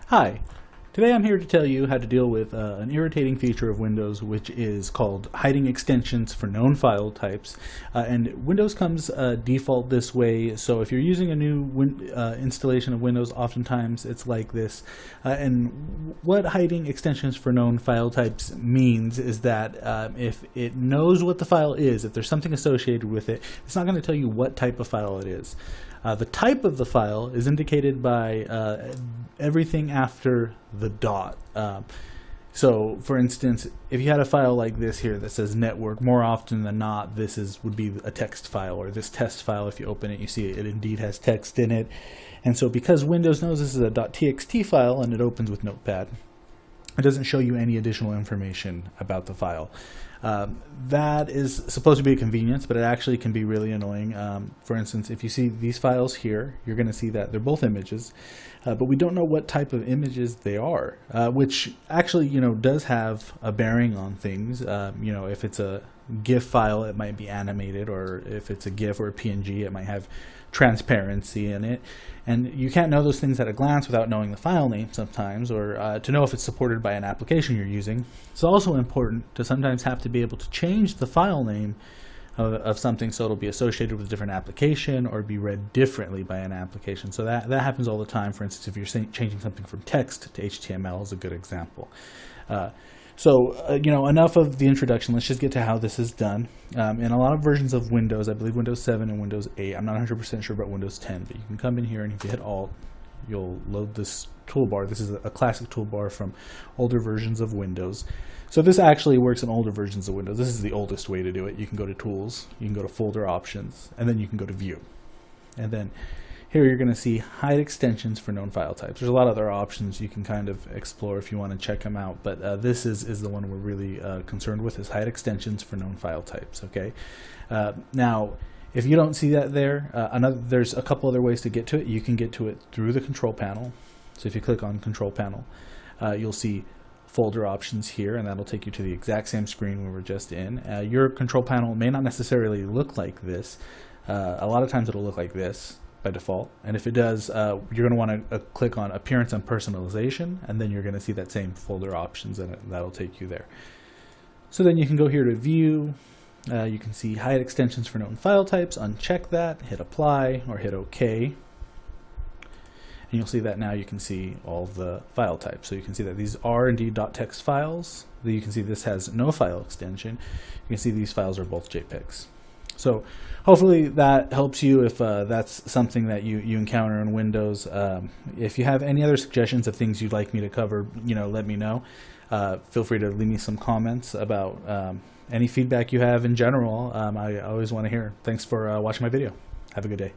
Hi, today I'm here to tell you how to deal with an irritating feature of Windows, which is called hiding extensions for known file types. And Windows comes default this way, so if you're using a new installation of Windows, oftentimes it's like this. And what hiding extensions for known file types means is that if it knows what the file is, if there's something associated with it, it's not going to tell you what type of file it is. The type of the file is indicated by everything after the dot. So, for instance, if you had a file like this here that says network, more often than not, would be a text file, or this test file. If you open it, you see it indeed has text in it. And so, because Windows knows this is a .txt file and it opens with Notepad, it doesn't show you any additional information about the file. That is supposed to be a convenience, but it actually can be really annoying. For instance, if you see these files here, you're going to see that they're both images, but we don't know what type of images they are, which actually, does have a bearing on things. If it's a GIF file, it might be animated, or if it's a GIF or a PNG, it might have transparency in it. And you can't know those things at a glance without knowing the file name sometimes, or to know if it's supported by an application you're using. It's also important to sometimes have to be able to change the file name of something so it'll be associated with a different application or be read differently by an application. So that happens all the time. For instance, if you're changing something from text to HTML is a good example. Enough of the introduction. Let's just get to how this is done. In a lot of versions of Windows, I believe Windows 7 and Windows 8, I'm not 100% sure about Windows 10, but you can come in here and if you hit Alt, you'll load this toolbar. This is a classic toolbar from older versions of Windows. So this actually works in older versions of Windows. This is the oldest way to do it. You can go to Tools, you can go to Folder Options, and then you can go to View. And then here you're going to see hide extensions for known file types. There's a lot of other options you can kind of explore if you want to check them out, but this is the one we're really concerned with, is hide extensions for known file types. Okay. Now, if you don't see that there, there's a couple other ways to get to it. You can get to it through the control panel. So if you click on control panel, you'll see folder options here, and that'll take you to the exact same screen we were just in. Your control panel may not necessarily look like this. A lot of times it'll look like this by default, and if it does, you're going to want to click on appearance and personalization, and then you're going to see that same folder options, and that'll take you there. So then you can go here to view. You can see hide extensions for known file types. Uncheck that, hit apply, or hit OK. And you'll see that now you can see all of the file types. So you can see that these are indeed .txt files. You can see this has no file extension. You can see these files are both JPEGs. So hopefully that helps you if that's something that you encounter in Windows. If you have any other suggestions of things you'd like me to cover, let me know. Feel free to leave me some comments about any feedback you have in general. I always want to hear. Thanks for watching my video. Have a good day.